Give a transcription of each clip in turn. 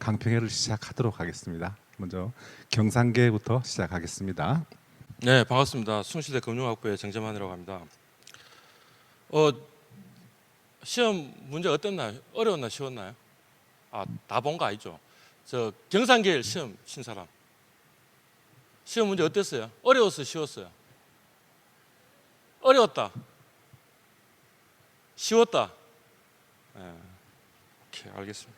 강평회를 시작하도록 하겠습니다. 먼저 경상계부터 시작하겠습니다. 네, 반갑습니다. 숭실대 금융학부의 정재만이라고 합니다. 시험 문제 어땠나요? 어려웠나요? 쉬웠나요? 다 본 거 아니죠? 저 경상계일 시험 친 사람. 시험 문제 어땠어요? 어려웠어요? 쉬웠어요? 어려웠다. 쉬웠다. 네, 오케이, 알겠습니다.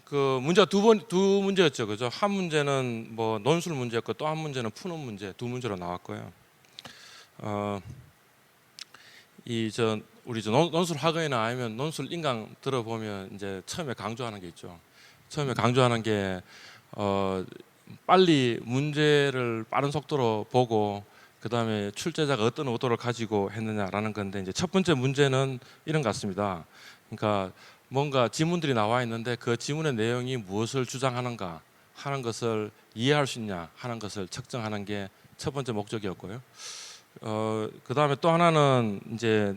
그 문제가 두 문제였죠, 그죠? 한 문제는 뭐 논술 문제였고 또 한 문제는 푸는 문제, 두 문제로 나왔고요. 우리 논술 학원이나 아니면 논술 인강 들어보면 이제 처음에 강조하는 게 있죠. 처음에 강조하는 게 빨리 문제를 빠른 속도로 보고 그 다음에 출제자가 어떤 의도를 가지고 했느냐라는 건데, 이제 첫 번째 문제는 이런 것 같습니다. 그러니까 뭔가 지문들이 나와 있는데 그 지문의 내용이 무엇을 주장하는가 하는 것을 이해할 수 있냐 하는 것을 측정하는 게 첫 번째 목적이었고요. 그 다음에 또 하나는 이제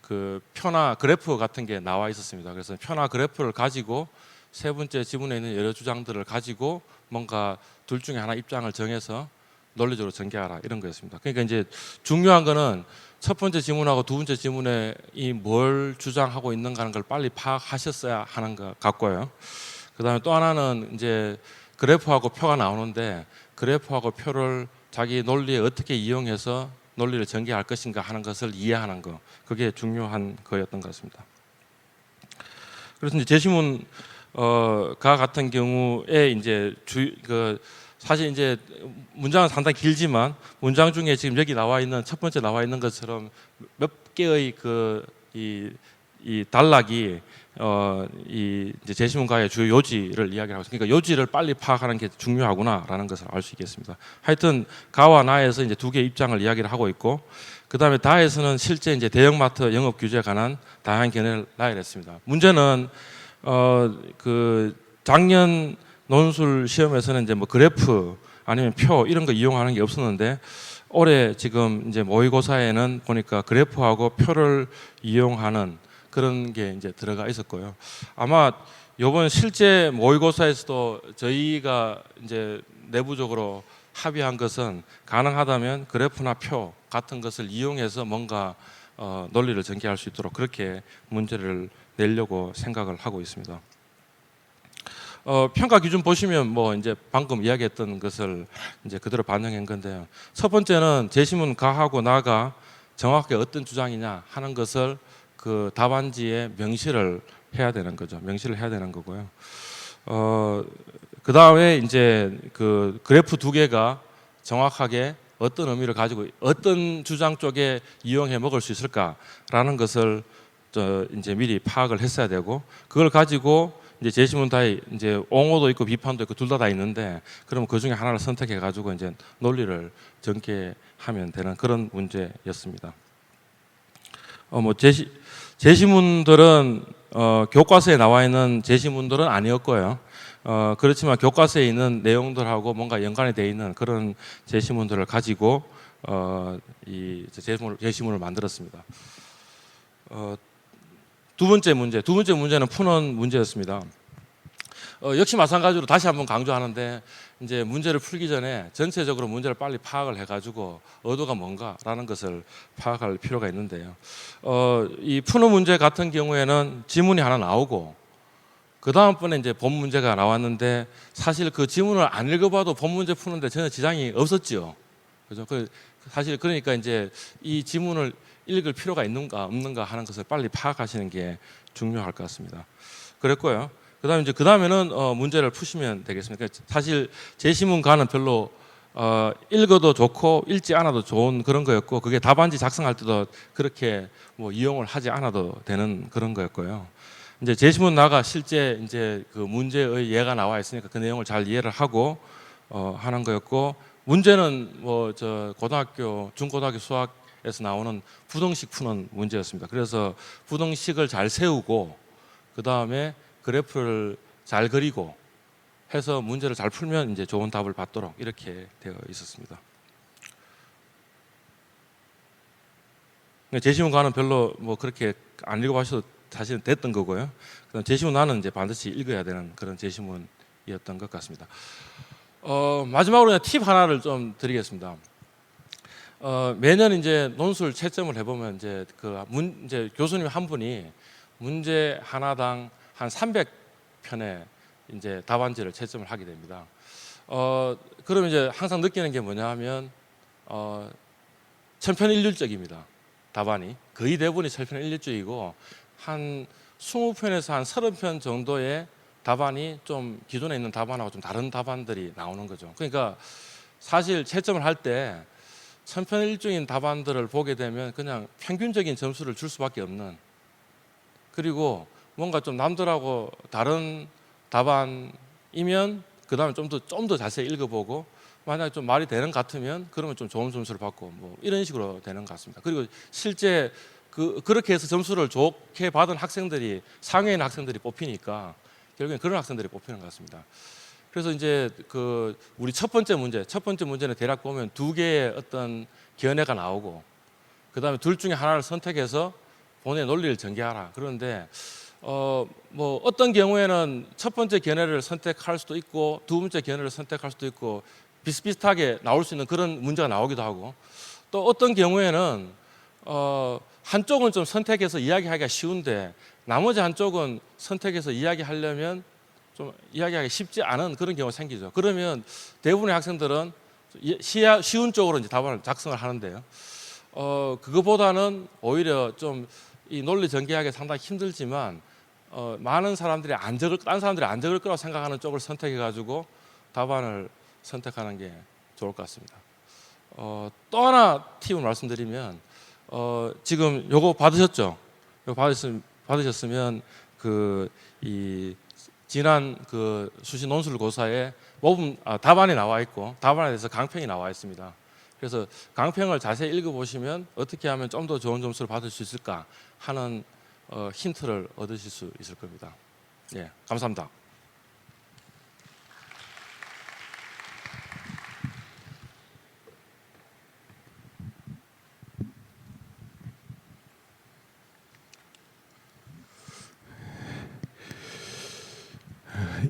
그 표나 그래프 같은 게 나와 있었습니다. 그래서 표나 그래프를 가지고 세 번째 지문에 있는 여러 주장들을 가지고 뭔가 둘 중에 하나 입장을 정해서 논리적으로 전개하라, 이런 거였습니다. 그러니까 이제 중요한 거는 첫 번째 지문하고 두 번째 지문에 이 뭘 주장하고 있는가 하는 걸 빨리 파악하셨어야 하는 것 같고요. 그 다음에 또 하나는 이제 그래프하고 표가 나오는데 그래프하고 표를 자기 논리에 어떻게 이용해서 논리를 전개할 것인가 하는 것을 이해하는 거, 그게 중요한 거였던 것 같습니다. 그래서 이제 제시문 가 같은 경우에 이제 사실 이제 문장은 상당히 길지만 문장 중에 지금 여기 나와 있는 첫 번째 나와 있는 것처럼 몇 개의 이 단락이 이 이제 제시문가의 주요 요지를 이야기하고 있습니다. 그러니까 요지를 빨리 파악하는 게 중요하구나라는 것을 알 수 있겠습니다. 하여튼 가와 나에서 이제 두 개의 입장을 이야기를 하고 있고, 그 다음에 다에서는 실제 이제 대형마트 영업 규제에 관한 다양한 견해를 나열했습니다. 문제는 그 작년 논술 시험에서는 이제 뭐 그래프 아니면 표 이런 거 이용하는 게 없었는데, 올해 지금 이제 모의고사에는 보니까 그래프하고 표를 이용하는 그런 게 이제 들어가 있었고요. 아마 이번 실제 모의고사에서도 저희가 이제 내부적으로 합의한 것은 가능하다면 그래프나 표 같은 것을 이용해서 뭔가 논리를 전개할 수 있도록 그렇게 문제를 내려고 생각을 하고 있습니다. 평가 기준 보시면 뭐 이제 방금 이야기했던 것을 이제 그대로 반영한 건데요. 첫 번째는 제시문 가하고 나가 정확하게 어떤 주장이냐 하는 것을 그 답안지에 명시를 해야 되는 거죠. 명시를 해야 되는 거고요. 그 다음에 이제 그 그래프 두 개가 정확하게 어떤 의미를 가지고 어떤 주장 쪽에 이용해 먹을 수 있을까라는 것을 이제 미리 파악을 했어야 되고, 그걸 가지고 이제 제시문 다에 이제 옹호도 있고 비판도 있고 둘 다 있는데, 그러면 그 중에 하나를 선택해 가지고 이제 논리를 전개하면 되는 그런 문제였습니다. 뭐 제시문들은 교과서에 나와 있는 제시문들은 아니었고요. 그렇지만 교과서에 있는 내용들하고 뭔가 연관이 되어 있는 그런 제시문들을 가지고 이 제시문을 만들었습니다. 두 번째 문제는 푸는 문제였습니다. 역시 마찬가지로 다시 한번 강조하는데, 이제 문제를 풀기 전에 전체적으로 문제를 빨리 파악을 해가지고 의도가 뭔가라는 것을 파악할 필요가 있는데요. 이 푸는 문제 같은 경우에는 지문이 하나 나오고 그 다음번에 이제 본 문제가 나왔는데, 사실 그 지문을 안 읽어봐도 본 문제 푸는데 전혀 지장이 없었죠. 그죠? 사실 그러니까 이제 이 지문을 읽을 필요가 있는가 없는가 하는 것을 빨리 파악하시는 게 중요할 것 같습니다. 그랬고요. 그다음에 이제 그다음에는 문제를 푸시면 되겠습니다. 그러니까 사실 제시문가는 별로 읽어도 좋고 읽지 않아도 좋은 그런 거였고, 그게 답안지 작성할 때도 그렇게 뭐 이용을 하지 않아도 되는 그런 거였고요. 이제 제시문나가 실제 이제 그 문제의 예가 나와 있으니까 그 내용을 잘 이해를 하고 하는 거였고, 문제는 뭐 저 고등학교 중고등학교 수학에서 나오는 부등식 푸는 문제였습니다. 그래서 부등식을 잘 세우고 그 다음에 그래프를 잘 그리고 해서 문제를 잘 풀면 이제 좋은 답을 받도록 이렇게 되어 있었습니다. 제시문과는 별로 뭐 그렇게 안 읽어보셔도 사실은 됐던 거고요. 그다음 제시문 하나는 이제 반드시 읽어야 되는 그런 제시문이었던 것 같습니다. 마지막으로 팁 하나를 좀 드리겠습니다. 매년 이제 논술 채점을 해보면 이제 교수님 한 분이 문제 하나당 한 300편의 이제 답안지를 채점을 하게 됩니다. 그럼 이제 항상 느끼는 게 뭐냐하면 천편일률적입니다. 답안이 거의 대부분이 천편일률적이고 한 20편에서 한 30편 정도의 답안이 좀 기존에 있는 답안하고 좀 다른 답안들이 나오는 거죠. 그러니까 사실 채점을 할 때 천편일률적인 답안들을 보게 되면 그냥 평균적인 점수를 줄 수밖에 없는, 그리고 뭔가 좀 남들하고 다른 답안이면 그 다음에 좀 더 자세히 읽어보고 만약에 좀 말이 되는 것 같으면 그러면 좀 좋은 점수를 받고 뭐 이런 식으로 되는 것 같습니다. 그리고 실제 그렇게 해서 점수를 좋게 받은 학생들이 상위에 있는 학생들이 뽑히니까 결국엔 그런 학생들이 뽑히는 것 같습니다. 그래서 이제 우리 첫 번째 문제는 대략 보면 두 개의 어떤 견해가 나오고 그 다음에 둘 중에 하나를 선택해서 본인의 논리를 전개하라. 그런데 뭐 어떤 경우에는 첫 번째 견해를 선택할 수도 있고 두 번째 견해를 선택할 수도 있고 비슷비슷하게 나올 수 있는 그런 문제가 나오기도 하고, 또 어떤 경우에는 한쪽은 좀 선택해서 이야기하기가 쉬운데 나머지 한쪽은 선택해서 이야기하려면 좀 이야기하기 쉽지 않은 그런 경우가 생기죠. 그러면 대부분의 학생들은 쉬운 쪽으로 이제 답안을 작성을 하는데요. 그거보다는 오히려 좀 이 논리 전개하기 상당히 힘들지만 많은 사람들이 딴 사람들이 안 적을 거라고 생각하는 쪽을 선택해 가지고 답안을 선택하는 게 좋을 것 같습니다. 또 하나 팁을 말씀드리면 지금 요거 받으셨죠? 요거 받으셨으면 이 지난 수시 논술고사에 답안이 나와 있고 답안에 대해서 강평이 나와 있습니다. 그래서 강평을 자세히 읽어보시면 어떻게 하면 좀 더 좋은 점수를 받을 수 있을까 하는 힌트를 얻으실 수 있을 겁니다. 예, 감사합니다.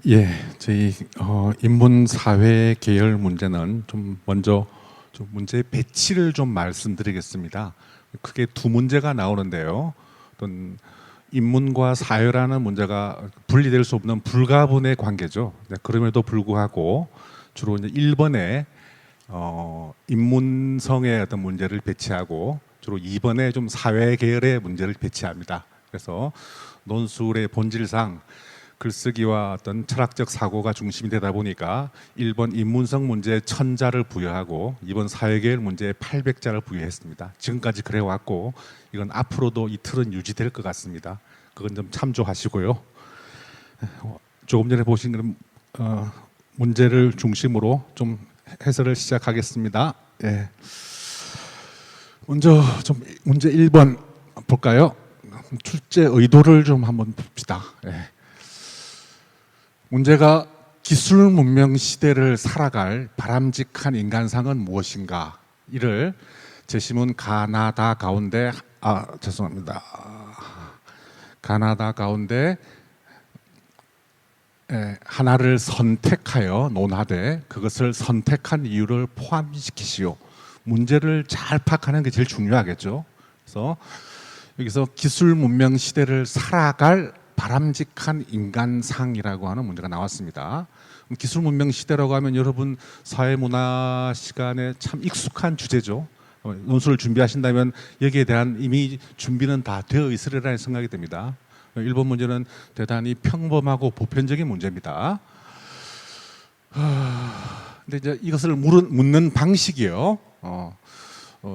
예, 저희 인문 사회 계열 문제는 좀 먼저 좀 문제 배치를 좀 말씀드리겠습니다. 크게 두 문제가 나오는데요. 어떤 인문과 사회라는 문제가 분리될 수 없는 불가분의 관계죠. 네, 그럼에도 불구하고 주로 이제 1번에 인문성의 어떤 문제를 배치하고 주로 2번에 좀 사회 계열의 문제를 배치합니다. 그래서 논술의 본질상 글쓰기와 어떤 철학적 사고가 중심이 되다 보니까 1번 인문성 문제에 1000자를 부여하고 2번 사회계열 문제에 800자를 부여했습니다. 지금까지 그래왔고 이건 앞으로도 이 틀은 유지될 것 같습니다. 그건 좀 참조하시고요. 조금 전에 보신 그런 문제를 중심으로 좀 해설을 시작하겠습니다. 예. 먼저 좀 문제 1번 볼까요? 출제 의도를 좀 한번 봅시다. 예. 문제가 기술 문명 시대를 살아갈 바람직한 인간상은 무엇인가? 이를 제시문 가나다 가운데 가나다 가운데 하나를 선택하여 논하되 그것을 선택한 이유를 포함시키시오. 문제를 잘 파악하는 게 제일 중요하겠죠. 그래서 여기서 기술 문명 시대를 살아갈 바람직한 인간상이라고 하는 문제가 나왔습니다. 기술 문명 시대라고 하면 여러분 사회문화 시간에 참 익숙한 주제죠. 논술을 준비하신다면 여기에 대한 이미 준비는 다 되어 있으리라는 생각이 듭니다. 1번 문제는 대단히 평범하고 보편적인 문제입니다. 근데 이제 이것을 묻는 방식이요.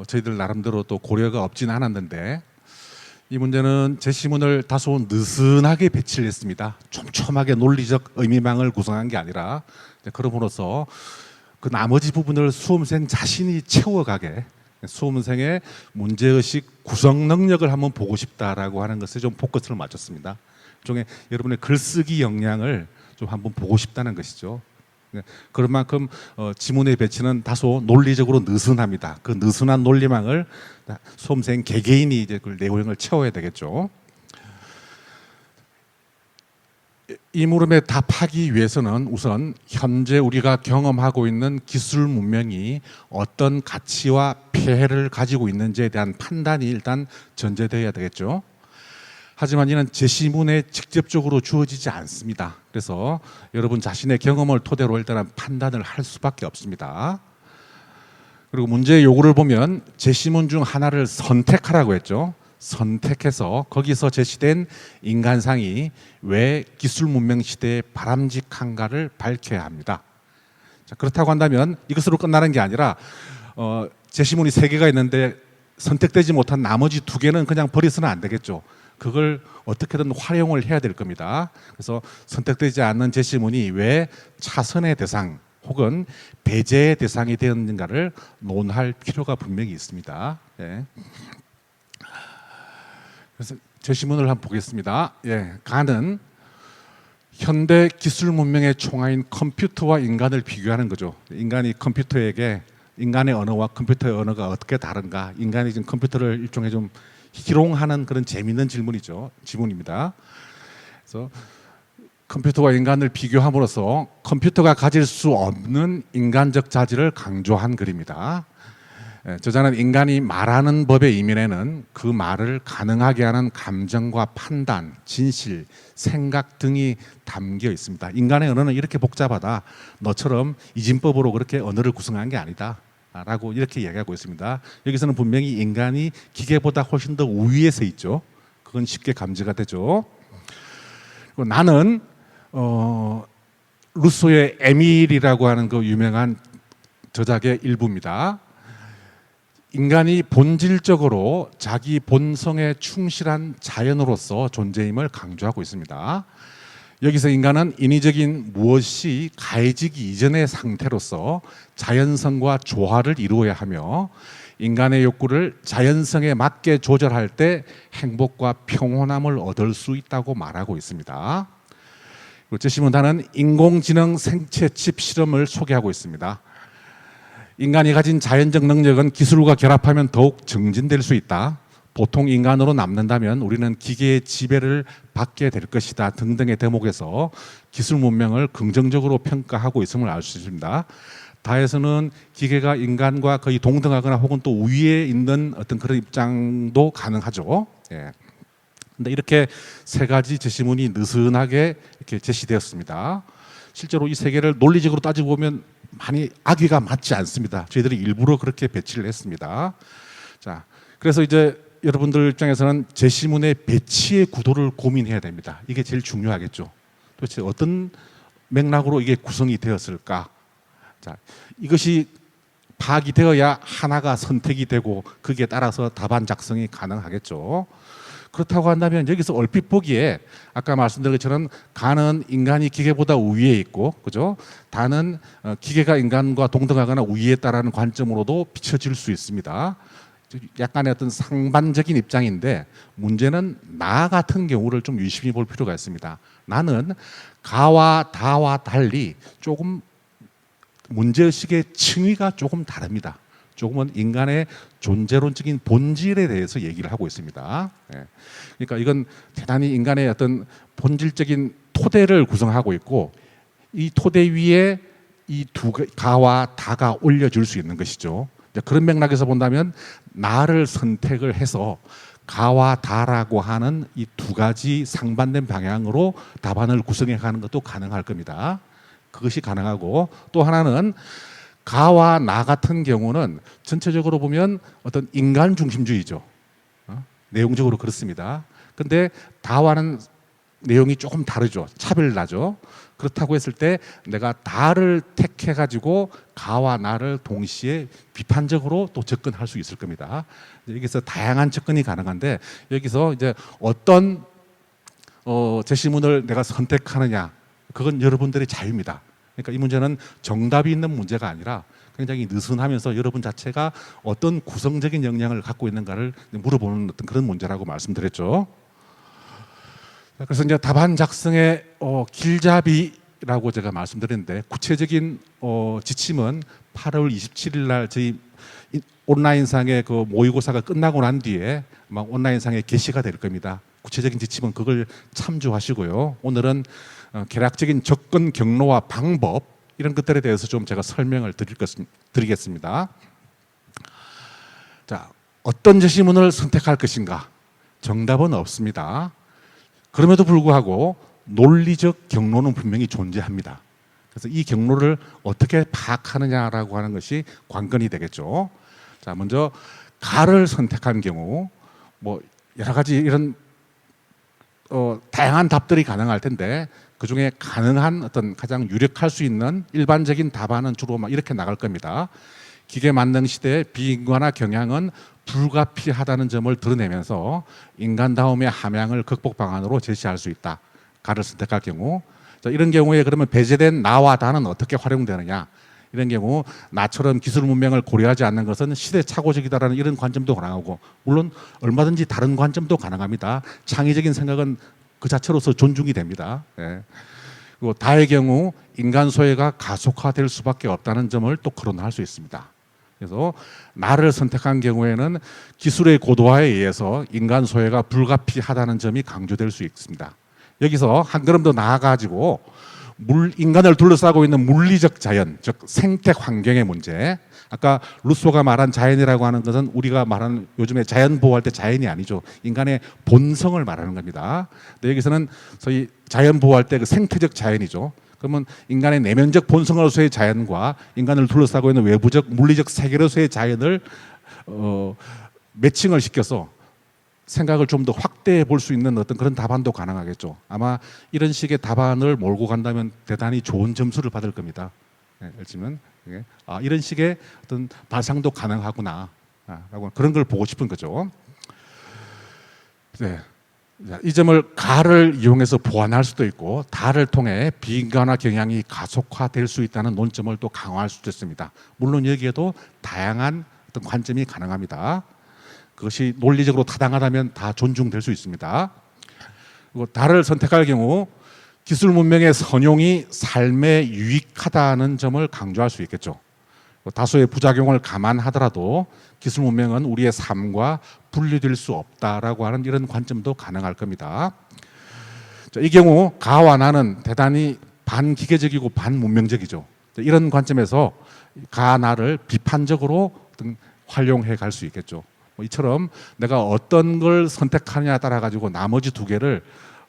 저희들 나름대로 또 고려가 없진 않았는데 이 문제는 제시문을 다소 느슨하게 배치를 했습니다. 촘촘하게 논리적 의미망을 구성한 게 아니라 그럼으로써 그 나머지 부분을 수험생 자신이 채워가게 수험생의 문제의식 구성 능력을 한번 보고 싶다라고 하는 것에 좀 포커스를 맞췄습니다. 일종의 여러분의 글쓰기 역량을 좀 한번 보고 싶다는 것이죠. 그런 만큼 지문의 배치는 다소 논리적으로 느슨합니다. 그 느슨한 논리망을 수험생 개개인이 이제 그 내용을 채워야 되겠죠. 이 물음에 답하기 위해서는 우선 현재 우리가 경험하고 있는 기술 문명이 어떤 가치와 폐해를 가지고 있는지에 대한 판단이 일단 전제되어야 되겠죠. 하지만 이는 제시문에 직접적으로 주어지지 않습니다. 그래서 여러분 자신의 경험을 토대로 일단은 판단을 할 수밖에 없습니다. 그리고 문제의 요구를 보면 제시문 중 하나를 선택하라고 했죠. 선택해서 거기서 제시된 인간상이 왜 기술 문명 시대에 바람직한가를 밝혀야 합니다. 자, 그렇다고 한다면 이것으로 끝나는 게 아니라 제시문이 3개가 있는데 선택되지 못한 나머지 2개는 그냥 버려서는 안 되겠죠. 그걸 어떻게든 활용을 해야 될 겁니다. 그래서 선택되지 않는 제시문이 왜 차선의 대상 혹은 배제의 대상이 되었는가를 논할 필요가 분명히 있습니다. 예. 그래서 제시문을 한번 보겠습니다. 예, 간은 현대 기술 문명의 총화인 컴퓨터와 인간을 비교하는 거죠. 인간이 컴퓨터에게 인간의 언어와 컴퓨터의 언어가 어떻게 다른가? 인간이 지금 컴퓨터를 일종의 좀 희롱하는 그런 재미있는 지문입니다. 그래서 컴퓨터와 인간을 비교함으로써 컴퓨터가 가질 수 없는 인간적 자질을 강조한 글입니다. 저자는 인간이 말하는 법의 이면에는 그 말을 가능하게 하는 감정과 판단, 진실, 생각 등이 담겨 있습니다. 인간의 언어는 이렇게 복잡하다. 너처럼 이진법으로 그렇게 언어를 구성한 게 아니다. 라고 이렇게 이야기하고 있습니다. 여기서는 분명히 인간이 기계보다 훨씬 더 우위에 서 있죠. 그건 쉽게 감지가 되죠. 그리고 나는 루소의 에밀이라고 하는 그 유명한 저작의 일부입니다. 인간이 본질적으로 자기 본성에 충실한 자연으로서 존재임을 강조하고 있습니다. 여기서 인간은 인위적인 무엇이 가해지기 이전의 상태로서 자연성과 조화를 이루어야 하며 인간의 욕구를 자연성에 맞게 조절할 때 행복과 평온함을 얻을 수 있다고 말하고 있습니다. 제시문단은 인공지능 생체 칩 실험을 소개하고 있습니다. 인간이 가진 자연적 능력은 기술과 결합하면 더욱 증진될 수 있다. 보통 인간으로 남는다면 우리는 기계의 지배를 받게 될 것이다 등등의 대목에서 기술 문명을 긍정적으로 평가하고 있음을 알 수 있습니다. 다에서는 기계가 인간과 거의 동등하거나 혹은 또 우위에 있는 어떤 그런 입장도 가능하죠. 예. 근데 이렇게 3가지 제시문이 느슨하게 이렇게 제시되었습니다. 실제로 이 3개를 논리적으로 따지고 보면 많이 악의가 맞지 않습니다. 저희들이 일부러 그렇게 배치를 했습니다. 자, 그래서 이제 여러분들 입장에서는 제시문의 배치의 구도를 고민해야 됩니다. 이게 제일 중요하겠죠. 도대체 어떤 맥락으로 이게 구성이 되었을까? 자, 이것이 파악이 되어야 하나가 선택이 되고 거기에 따라서 답안 작성이 가능하겠죠. 그렇다고 한다면 여기서 얼핏 보기에 아까 말씀드린 것처럼 간은 인간이 기계보다 우위에 있고, 그죠? 다는 기계가 인간과 동등하거나 우위에 있다라는 관점으로도 비춰질 수 있습니다. 약간의 어떤 상반적인 입장인데 문제는 나 같은 경우를 좀 유심히 볼 필요가 있습니다. 나는 가와 다와 달리 조금 문제의식의 층위가 조금 다릅니다. 조금은 인간의 존재론적인 본질에 대해서 얘기를 하고 있습니다. 그러니까 이건 대단히 인간의 어떤 본질적인 토대를 구성하고 있고 이 토대 위에 이 가와 다가 올려줄 수 있는 것이죠. 그런 맥락에서 본다면 나를 선택을 해서 가와 다라고 하는 이 2가지 상반된 방향으로 답안을 구성해 가는 것도 가능할 겁니다. 그것이 가능하고 또 하나는 가와 나 같은 경우는 전체적으로 보면 어떤 인간 중심주의죠. 내용적으로 그렇습니다. 근데 다와는 내용이 조금 다르죠. 차별나죠. 그렇다고 했을 때 내가 다를 택해 가지고 가와 나를 동시에 비판적으로 또 접근할 수 있을 겁니다. 여기서 다양한 접근이 가능한데 여기서 이제 어떤 제시문을 내가 선택하느냐 그건 여러분들의 자유입니다. 그러니까 이 문제는 정답이 있는 문제가 아니라 굉장히 느슨하면서 여러분 자체가 어떤 구성적인 역량을 갖고 있는가를 물어보는 어떤 그런 문제라고 말씀드렸죠. 그래서 이제 답안 작성의 길잡이라고 제가 말씀드렸는데 구체적인 지침은 8월 27일 날 저희 온라인상의 그 모의고사가 끝나고 난 뒤에 아마 온라인상에 게시가 될 겁니다. 구체적인 지침은 그걸 참조하시고요. 오늘은 개략적인 접근 경로와 방법 이런 것들에 대해서 좀 제가 설명을 드리겠습니다. 자, 어떤 제시문을 선택할 것인가? 정답은 없습니다. 그럼에도 불구하고 논리적 경로는 분명히 존재합니다. 그래서 이 경로를 어떻게 파악하느냐라고 하는 것이 관건이 되겠죠. 자, 먼저 가를 선택한 경우 뭐 여러 가지 이런 다양한 답들이 가능할 텐데 그 중에 가능한 어떤 가장 유력할 수 있는 일반적인 답안은 주로 막 이렇게 나갈 겁니다. 기계 만능 시대의 비인간화 경향은 불가피하다는 점을 드러내면서 인간다움의 함양을 극복 방안으로 제시할 수 있다. 가를 선택할 경우, 자, 이런 경우에 그러면 배제된 나와 다는 어떻게 활용되느냐? 이런 경우 나처럼 기술 문명을 고려하지 않는 것은 시대착오적이다라는 이런 관점도 가능하고, 물론 얼마든지 다른 관점도 가능합니다. 창의적인 생각은 그 자체로서 존중이 됩니다. 예. 그리고 다의 경우 인간 소외가 가속화될 수밖에 없다는 점을 또 거론할 수 있습니다. 그래서 나를 선택한 경우에는 기술의 고도화에 의해서 인간 소외가 불가피하다는 점이 강조될 수 있습니다. 여기서 한 걸음 더 나아가지고 인간을 둘러싸고 있는 물리적 자연, 즉 생태 환경의 문제. 아까 루소가 말한 자연이라고 하는 것은 우리가 말하는 요즘에 자연 보호할 때 자연이 아니죠. 인간의 본성을 말하는 겁니다. 근데 여기서는 소위 자연 보호할 때 그 생태적 자연이죠. 그러면 인간의 내면적 본성으로서의 자연과 인간을 둘러싸고 있는 외부적 물리적 세계로서의 자연을 매칭을 시켜서 생각을 좀 더 확대해 볼 수 있는 어떤 그런 답안도 가능하겠죠. 아마 이런 식의 답안을 몰고 간다면 대단히 좋은 점수를 받을 겁니다. 열심은 이런 식의 어떤 발상도 가능하구나 라고 그런 걸 보고 싶은 거죠. 네. 이 점을 가를 이용해서 보완할 수도 있고 다를 통해 비인간화 경향이 가속화될 수 있다는 논점을 또 강화할 수도 있습니다. 물론 여기에도 다양한 어떤 관점이 가능합니다. 그것이 논리적으로 타당하다면 다 존중될 수 있습니다. 그리고 다를 선택할 경우 기술 문명의 선용이 삶에 유익하다는 점을 강조할 수 있겠죠. 다소의 부작용을 감안하더라도 기술 문명은 우리의 삶과 분리될 수 없다라고 하는 이런 관점도 가능할 겁니다. 자, 이 경우 가와 나는 대단히 반기계적이고 반문명적이죠. 이런 관점에서 가 나를 비판적으로 활용해 갈 수 있겠죠. 이처럼 내가 어떤 걸 선택하느냐에 따라 가지고 나머지 두 개를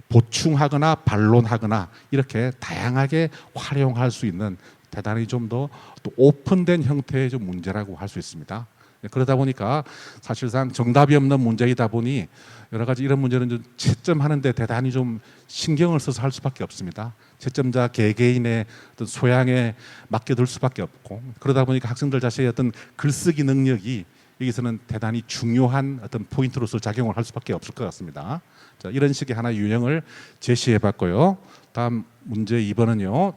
보충하거나 반론하거나 이렇게 다양하게 활용할 수 있는 대단히 좀 더 오픈된 형태의 좀 문제라고 할 수 있습니다. 그러다 보니까 사실상 정답이 없는 문제이다 보니 여러 가지 이런 문제는 좀 채점하는데 대단히 좀 신경을 써서 할 수밖에 없습니다. 채점자 개개인의 어떤 소양에 맡겨둘 수밖에 없고 그러다 보니까 학생들 자신의 어떤 글쓰기 능력이 여기서는 대단히 중요한 어떤 포인트로서 작용을 할 수밖에 없을 것 같습니다. 자, 이런 식의 하나의 유형을 제시해봤고요. 다음 문제 2번은요.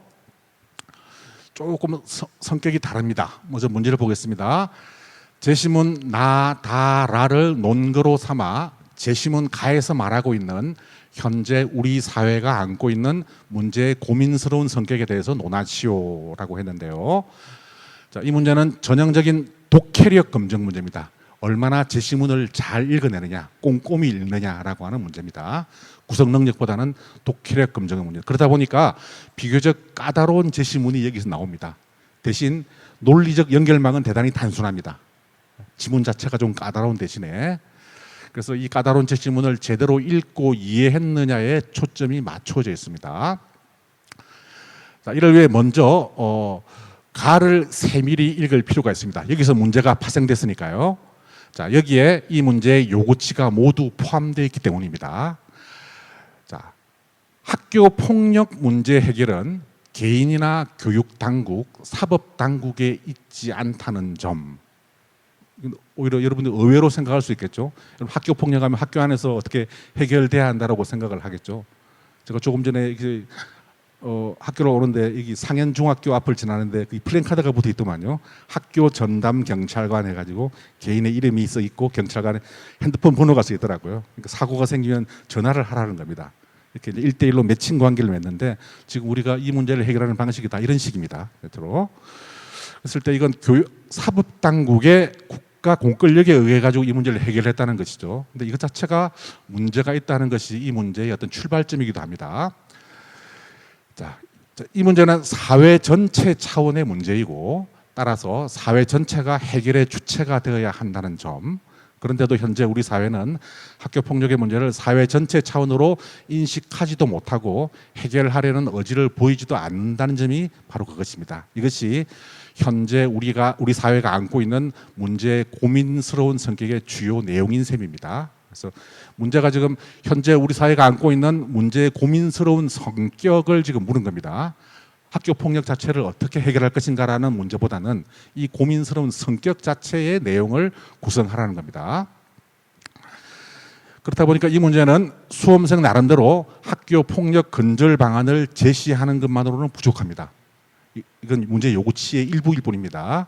조금 성격이 다릅니다. 먼저 문제를 보겠습니다. 제시문 나, 다, 라를 논거로 삼아 제시문 가에서 말하고 있는 현재 우리 사회가 안고 있는 문제의 고민스러운 성격에 대해서 논하시오라고 했는데요. 자, 이 문제는 전형적인 독해력 검증 문제입니다. 얼마나 제시문을 잘 읽어내느냐, 꼼꼼히 읽느냐라고 하는 문제입니다. 구성 능력보다는 독해력 검증의 문제. 그러다 보니까 비교적 까다로운 제시문이 여기서 나옵니다. 대신 논리적 연결망은 대단히 단순합니다. 지문 자체가 좀 까다로운 대신에 그래서 이 까다로운 제시문을 제대로 읽고 이해했느냐에 초점이 맞춰져 있습니다. 자, 이를 위해 먼저 가를 세밀히 읽을 필요가 있습니다. 여기서 문제가 파생됐으니까요. 자, 여기에 이 문제의 요구치가 모두 포함되어 있기 때문입니다. 자, 학교 폭력 문제 해결은 개인이나 교육 당국, 사법 당국에 있지 않다는 점. 오히려 여러분들 의외로 생각할 수 있겠죠. 학교 폭력하면 학교 안에서 어떻게 해결돼야 한다라고 생각을 하겠죠. 제가 조금 전에 학교로 오는데 여기 상현중학교 앞을 지나는데 그 플랜카드가 붙어 있더만요. 학교 전담 경찰관 해가지고 개인의 이름이 써 있고 경찰관의 핸드폰 번호가 써 있더라고요. 그러니까 사고가 생기면 전화를 하라는 겁니다. 이렇게 1대1로 매칭 관계를 맺는데 지금 우리가 이 문제를 해결하는 방식이 다 이런 식입니다. 그랬을 때 이건 사법 당국의 학교가 공권력에 의해 가지고 이 문제를 해결했다는 것이죠. 근데 이것 자체가 문제가 있다는 것이 이 문제의 어떤 출발점이기도 합니다. 자, 이 문제는 사회 전체 차원의 문제이고 따라서 사회 전체가 해결의 주체가 되어야 한다는 점. 그런데도 현재 우리 사회는 학교 폭력의 문제를 사회 전체 차원으로 인식하지도 못하고 해결하려는 의지를 보이지도 않는다는 점이 바로 그것입니다. 이것이 현재 우리 사회가 안고 있는 문제의 고민스러운 성격의 주요 내용인 셈입니다. 그래서 문제가 지금 현재 우리 사회가 안고 있는 문제의 고민스러운 성격을 지금 물은 겁니다. 학교 폭력 자체를 어떻게 해결할 것인가라는 문제보다는 이 고민스러운 성격 자체의 내용을 구성하라는 겁니다. 그렇다 보니까 이 문제는 수험생 나름대로 학교 폭력 근절 방안을 제시하는 것만으로는 부족합니다. 이건 문제 요구치의 일부일 뿐입니다.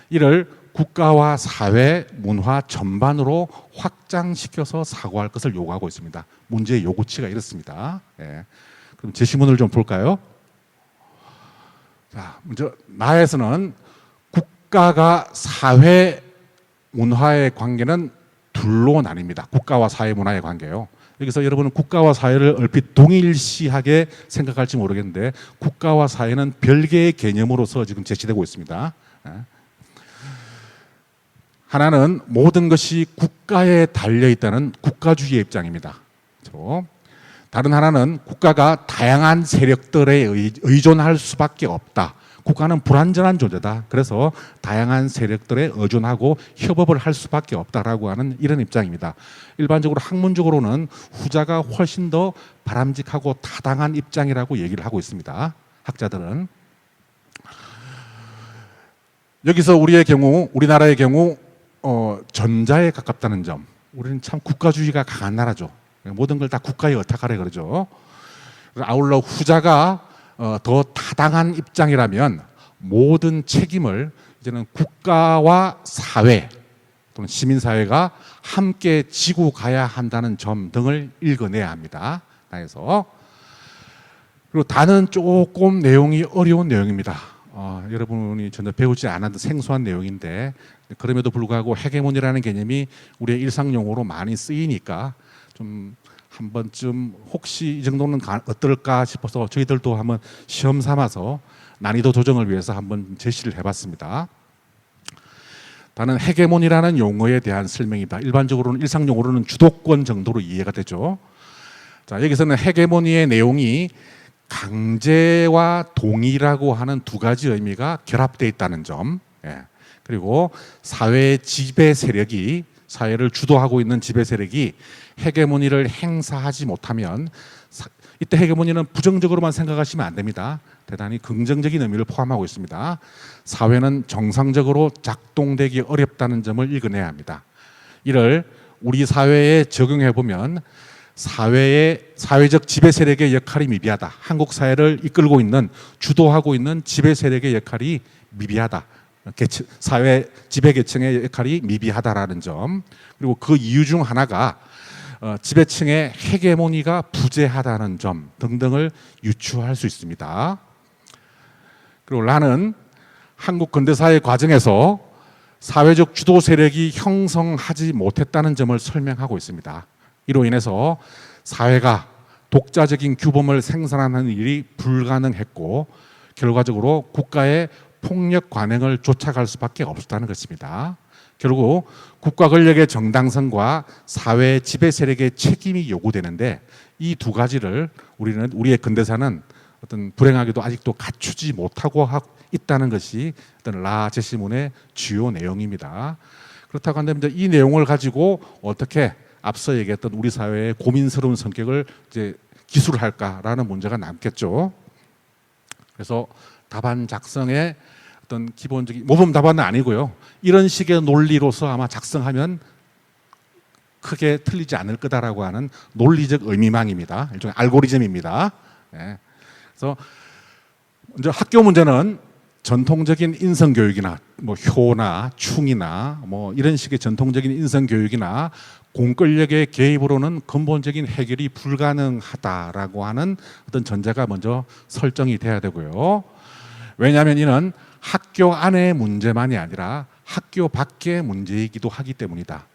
이를 국가와 사회, 문화 전반으로 확장시켜서 사고할 것을 요구하고 있습니다. 문제의 요구치가 이렇습니다. 예. 그럼 제시문을 좀 볼까요? 자, 먼저 나에서는 국가가 사회 문화의 관계는 둘로 나뉩니다. 국가와 사회 문화의 관계요. 여기서 여러분은 국가와 사회를 얼핏 동일시하게 생각할지 모르겠는데 국가와 사회는 별개의 개념으로서 지금 제시되고 있습니다. 하나는 모든 것이 국가에 달려 있다는 국가주의의 입장입니다. 그렇죠? 다른 하나는 국가가 다양한 세력들에 의존할 수밖에 없다. 국가는 불완전한 존재다. 그래서 다양한 세력들에 의존하고 협업을 할 수밖에 없다라고 하는 이런 입장입니다. 일반적으로 학문적으로는 후자가 훨씬 더 바람직하고 타당한 입장이라고 얘기를 하고 있습니다. 학자들은. 여기서 우리나라의 경우 전자에 가깝다는 점. 우리는 참 국가주의가 강한 나라죠. 모든 걸 다 국가에 의탁하래 그러죠. 아울러 후자가 더 타당한 입장이라면 모든 책임을 이제는 국가와 사회 또는 시민사회가 함께 지고 가야 한다는 점 등을 읽어내야 합니다. 그래서 그리고 다는 조금 내용이 어려운 내용입니다. 여러분이 전혀 배우지 않았던 생소한 내용인데 그럼에도 불구하고 헤게몬이라는 개념이 우리의 일상용어로 많이 쓰이니까 좀 한 번쯤 혹시 이 정도는 어떨까 싶어서 저희들도 한번 시험 삼아서 난이도 조정을 위해서 한번 제시를 해봤습니다. 다는 헤게몬이라는 용어에 대한 설명이다. 일반적으로는 일상용어로는 주도권 정도로 이해가 되죠. 자, 여기서는 헤게모니의 내용이 강제와 동의라고 하는 두 가지 의미가 결합되어 있다는 점. 그리고 사회의 지배 세력이 사회를 주도하고 있는 지배 세력이 헤게모니를 행사하지 못하면 이때 헤게모니는 부정적으로만 생각하시면 안 됩니다. 대단히 긍정적인 의미를 포함하고 있습니다. 사회는 정상적으로 작동되기 어렵다는 점을 읽어내야 합니다. 이를 우리 사회에 적용해 보면 사회적 지배 세력의 역할이 미비하다. 한국 사회를 이끌고 있는 주도하고 있는 지배 세력의 역할이 미비하다. 사회 지배 계층의 역할이 미비하다라는 점. 그리고 그 이유 중 하나가 지배층의 헤게모니가 부재하다는 점 등등을 유추할 수 있습니다. 그리고 라는 한국 근대사의 과정에서 사회적 주도 세력이 형성하지 못했다는 점을 설명하고 있습니다. 이로 인해서 사회가 독자적인 규범을 생산하는 일이 불가능했고 결과적으로 국가의 폭력 관행을 쫓아갈 수밖에 없었다는 것입니다. 결국 국가 권력의 정당성과 사회 지배 세력의 책임이 요구되는데 이 두 가지를 우리의 근대사는 어떤 불행하게도 아직도 갖추지 못하고 있다는 것이 어떤 라 제시문의 주요 내용입니다. 그렇다고 한다면 이 내용을 가지고 어떻게 앞서 얘기했던 우리 사회의 고민스러운 성격을 이제 기술할까라는 문제가 남겠죠. 그래서 답안 작성에 어떤 기본적인 모범 답안은 아니고요. 이런 식의 논리로서 아마 작성하면 크게 틀리지 않을 거다라고 하는 논리적 의미망입니다. 일종의 알고리즘입니다. 네. 그래서 먼저 학교 문제는 전통적인 인성 교육이나 뭐 효나 충이나 뭐 이런 식의 전통적인 인성 교육이나 공권력의 개입으로는 근본적인 해결이 불가능하다라고 하는 어떤 전제가 먼저 설정이 돼야 되고요. 왜냐하면 이는 학교 안의 문제만이 아니라 학교 밖의 문제이기도 하기 때문이다.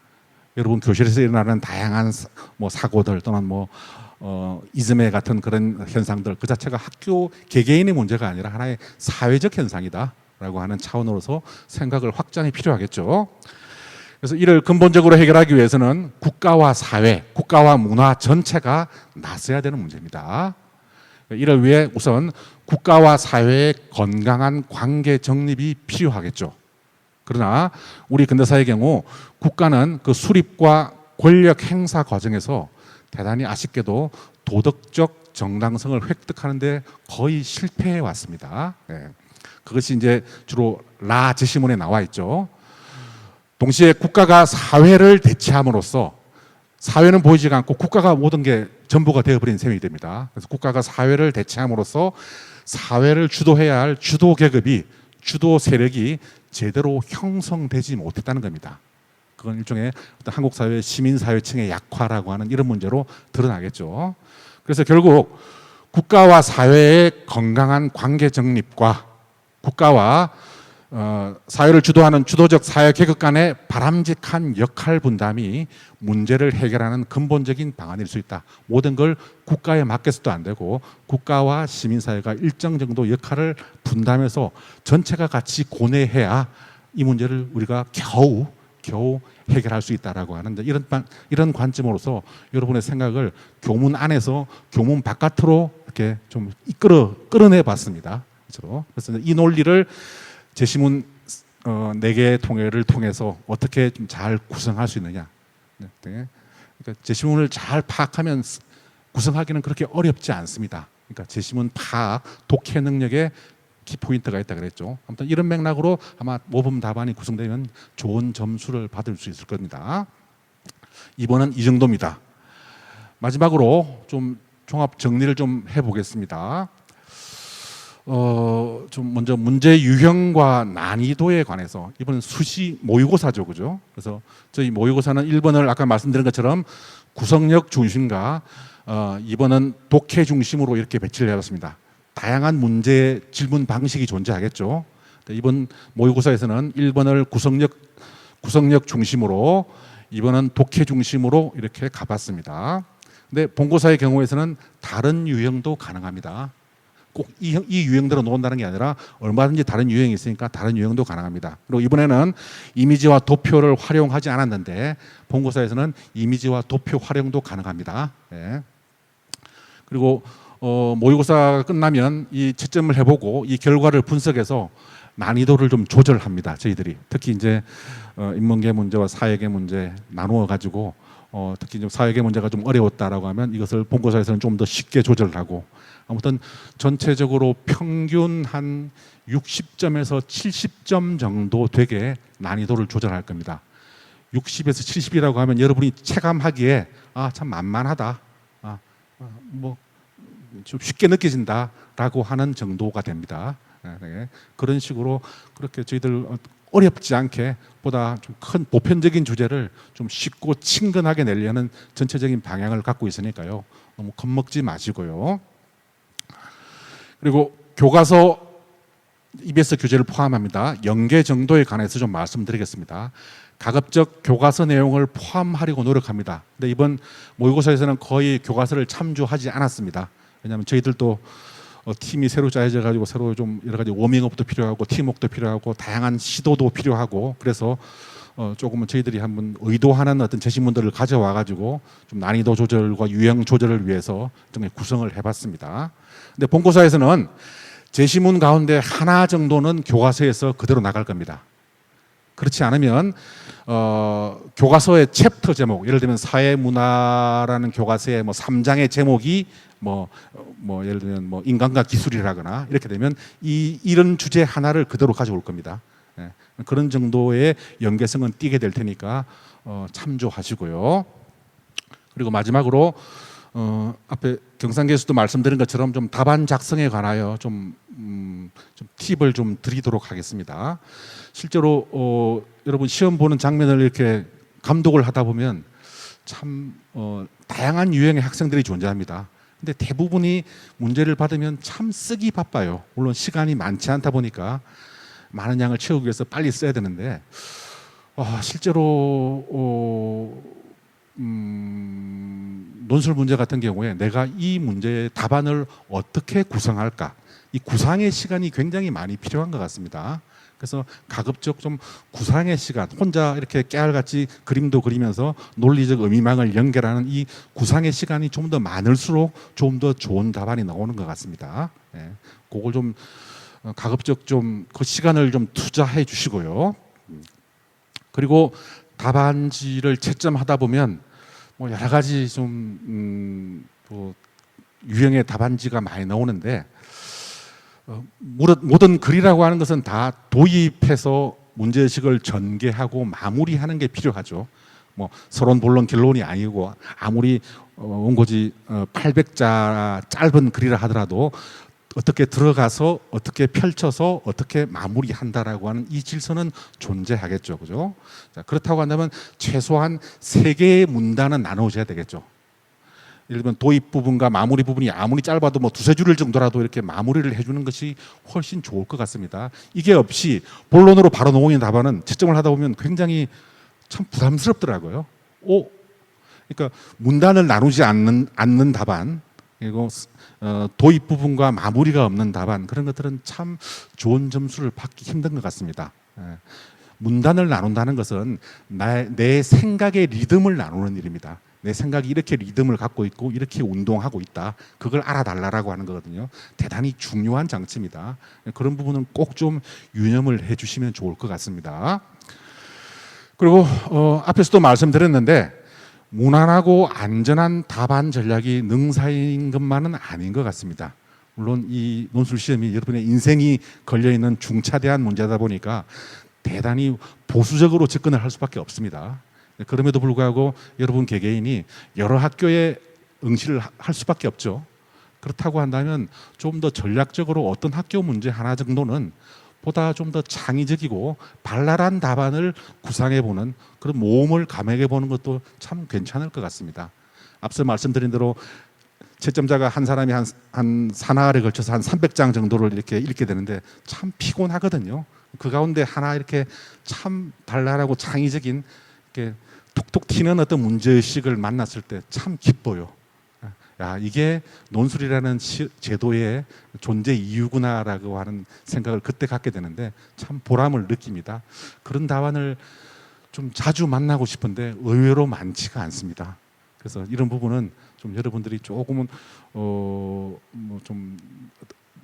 여러분 교실에서 일어나는 다양한 뭐 사고들 또는 뭐 이즘에 같은 그런 현상들 그 자체가 학교 개개인의 문제가 아니라 하나의 사회적 현상이다라고 하는 차원으로서 생각을 확장이 필요하겠죠. 그래서 이를 근본적으로 해결하기 위해서는 국가와 사회, 국가와 문화 전체가 나서야 되는 문제입니다. 이를 위해 우선 국가와 사회의 건강한 관계 정립이 필요하겠죠. 그러나 우리 근대사의 경우 국가는 그 수립과 권력 행사 과정에서 대단히 아쉽게도 도덕적 정당성을 획득하는데 거의 실패해 왔습니다. 네. 그것이 이제 주로 라 제시문에 나와 있죠. 동시에 국가가 사회를 대체함으로써 사회는 보이지가 않고 국가가 모든 게 전부가 되어버린 셈이 됩니다. 그래서 국가가 사회를 대체함으로써 사회를 주도해야 할 주도 계급이 주도 세력이 제대로 형성되지 못했다는 겁니다. 그건 일종의 어떤 한국 사회의 시민사회층의 약화라고 하는 이런 문제로 드러나겠죠. 그래서 결국 국가와 사회의 건강한 관계 정립과 국가와 사회를 주도하는 주도적 사회 계급 간의 바람직한 역할 분담이 문제를 해결하는 근본적인 방안일 수 있다. 모든 걸 국가에 맡겨서도 안 되고 국가와 시민사회가 일정 정도 역할을 분담해서 전체가 같이 고뇌해야 이 문제를 우리가 겨우 해결할 수 있다라고 하는 이런 관점으로서 여러분의 생각을 교문 안에서 교문 바깥으로 이렇게 좀 끌어내 봤습니다. 그래서 이 논리를 제시문 4개의 통해를 통해서 어떻게 좀 잘 구성할 수 있느냐. 그러니까 제시문을 잘 파악하면 구성하기는 그렇게 어렵지 않습니다. 그러니까 제시문 파악, 독해 능력에 키포인트가 있다 그랬죠. 아무튼 이런 맥락으로 아마 모범 답안이 구성되면 좋은 점수를 받을 수 있을 겁니다. 이번은 이 정도입니다. 마지막으로 좀 종합 정리를 좀 해보겠습니다. 좀 먼저 문제 유형과 난이도에 관해서 이번은 수시 모의고사죠, 그죠? 그래서 저희 모의고사는 1번을 아까 말씀드린 것처럼 구성력 중심과 2번은 독해 중심으로 이렇게 배치를 해봤습니다. 다양한 문제 질문 방식이 존재하겠죠. 이번 모의고사에서는 1번을 구성력 중심으로 2번은 독해 중심으로 이렇게 가봤습니다. 근데 본고사의 경우에서는 다른 유형도 가능합니다. 꼭 이 유형대로 놓는다는 게 아니라 얼마든지 다른 유형이 있으니까 다른 유형도 가능합니다. 그리고 이번에는 이미지와 도표를 활용하지 않았는데 본고사에서는 이미지와 도표 활용도 가능합니다. 네. 그리고 모의고사가 끝나면 이 채점을 해보고 이 결과를 분석해서 난이도를 좀 조절합니다. 저희들이 특히 이제 인문계 문제와 사회계 문제 나누어 가지고 특히 좀 사회계 문제가 좀 어려웠다라고 하면 이것을 본고사에서는 좀 더 쉽게 조절하고 아무튼 전체적으로 평균 한 60점에서 70점 정도 되게 난이도를 조절할 겁니다. 60에서 70이라고 하면 여러분이 체감하기에 참 만만하다. 뭐 좀 쉽게 느껴진다라고 하는 정도가 됩니다. 네. 그런 식으로 그렇게 저희들 어렵지 않게 보다 좀 큰 보편적인 주제를 좀 쉽고 친근하게 내려는 전체적인 방향을 갖고 있으니까요. 너무 겁먹지 마시고요. 그리고 교과서 EBS 교재를 포함합니다. 연계 정도에 관해서 좀 말씀드리겠습니다. 가급적 교과서 내용을 포함하려고 노력합니다. 근데 이번 모의고사에서는 거의 교과서를 참조하지 않았습니다. 왜냐하면 저희들도 팀이 새로 짜여져 가지고 새로 좀 여러 가지 워밍업도 필요하고 팀워크도 필요하고 다양한 시도도 필요하고 그래서 조금은 저희들이 한번 의도하는 어떤 제시문들을 가져와 가지고 좀 난이도 조절과 유형 조절을 위해서 좀 구성을 해봤습니다. 근데 본고사에서는 제시문 가운데 하나 정도는 교과서에서 그대로 나갈 겁니다. 그렇지 않으면 교과서의 챕터 제목, 예를 들면 사회문화라는 교과서의 뭐 3장의 제목이 뭐 예를 들면 뭐 인간과 기술이라거나 이렇게 되면 이런 주제 하나를 그대로 가져올 겁니다. 예, 그런 정도의 연계성은 띄게 될 테니까 참조하시고요. 그리고 마지막으로 앞에 경상계에서도 말씀드린 것처럼 좀 답안 작성에 관하여 좀 팁을 좀 드리도록 하겠습니다. 실제로 여러분 시험 보는 장면을 이렇게 감독을 하다 보면 참 다양한 유형의 학생들이 존재합니다. 근데 대부분이 문제를 받으면 참 쓰기 바빠요. 물론 시간이 많지 않다 보니까 많은 양을 채우기 위해서 빨리 써야 되는데 실제로 논술 문제 같은 경우에 내가 이 문제의 답안을 어떻게 구성할까, 이 구상의 시간이 굉장히 많이 필요한 것 같습니다. 그래서 가급적 좀 구상의 시간, 혼자 이렇게 깨알같이 그림도 그리면서 논리적 의미망을 연결하는 이 구상의 시간이 좀 더 많을수록 좀 더 좋은 답안이 나오는 것 같습니다. 예, 그걸 좀 가급적 좀 그 시간을 좀 투자해 주시고요. 그리고 답안지를 채점하다 보면 뭐 여러 가지 좀 뭐 유형의 답안지가 많이 나오는데 모든 글이라고 하는 것은 다 도입해서 문제의식을 전개하고 마무리하는 게 필요하죠. 뭐 서론, 본론, 결론이 아니고 아무리 원고지 800자 짧은 글이라 하더라도 어떻게 들어가서 어떻게 펼쳐서 어떻게 마무리한다라고 하는 이 질서는 존재하겠죠, 그죠? 자, 그렇다고 한다면 최소한 3개의 문단은 나눠져야 되겠죠. 예를 들면 도입 부분과 마무리 부분이 아무리 짧아도 뭐 2-3줄 정도라도 이렇게 마무리를 해주는 것이 훨씬 좋을 것 같습니다. 이게 없이 본론으로 바로 넘어오는 답안은 채점을 하다 보면 굉장히 참 부담스럽더라고요. 그러니까 문단을 나누지 않는 답안, 그리고 도입 부분과 마무리가 없는 답안, 그런 것들은 참 좋은 점수를 받기 힘든 것 같습니다. 문단을 나눈다는 것은 내 생각의 리듬을 나누는 일입니다. 내 생각이 이렇게 리듬을 갖고 있고 이렇게 운동하고 있다, 그걸 알아달라고 하는 거거든요. 대단히 중요한 장치입니다. 그런 부분은 꼭 좀 유념을 해주시면 좋을 것 같습니다. 그리고 앞에서도 말씀드렸는데 무난하고 안전한 답안 전략이 능사인 것만은 아닌 것 같습니다. 물론 이 논술 시험이 여러분의 인생이 걸려있는 중차대한 문제다 보니까 대단히 보수적으로 접근을 할 수밖에 없습니다. 그럼에도 불구하고 여러분 개개인이 여러 학교에 응시를 할 수밖에 없죠. 그렇다고 한다면 좀 더 전략적으로 어떤 학교 문제 하나 정도는 보다 좀 더 창의적이고 발랄한 답안을 구상해보는 그런 모험을 감행해보는 것도 참 괜찮을 것 같습니다. 앞서 말씀드린 대로 채점자가 한 사람이 한 사나흘에 걸쳐서 한 300장 정도를 이렇게 읽게 되는데 참 피곤하거든요. 그 가운데 하나 이렇게 참 발랄하고 창의적인 이렇게 톡톡 튀는 어떤 문제의식을 만났을 때 참 기뻐요. 야, 이게 논술이라는 제도의 존재 이유구나라고 하는 생각을 그때 갖게 되는데 참 보람을 느낍니다. 그런 답안을 좀 자주 만나고 싶은데 의외로 많지가 않습니다. 그래서 이런 부분은 좀 여러분들이 조금은 좀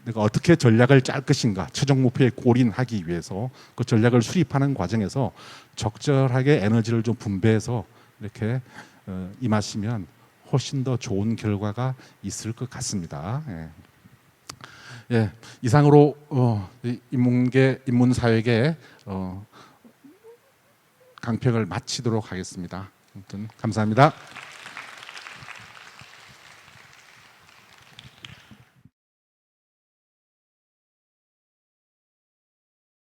내가 어떻게 전략을 짤 것인가, 최종 목표에 골인하기 위해서 그 전략을 수립하는 과정에서 적절하게 에너지를 좀 분배해서 이렇게 임하시면 훨씬 더 좋은 결과가 있을 것 같습니다. 예, 이상으로 인문사회계 강평을 마치도록 하겠습니다. 아무튼 감사합니다.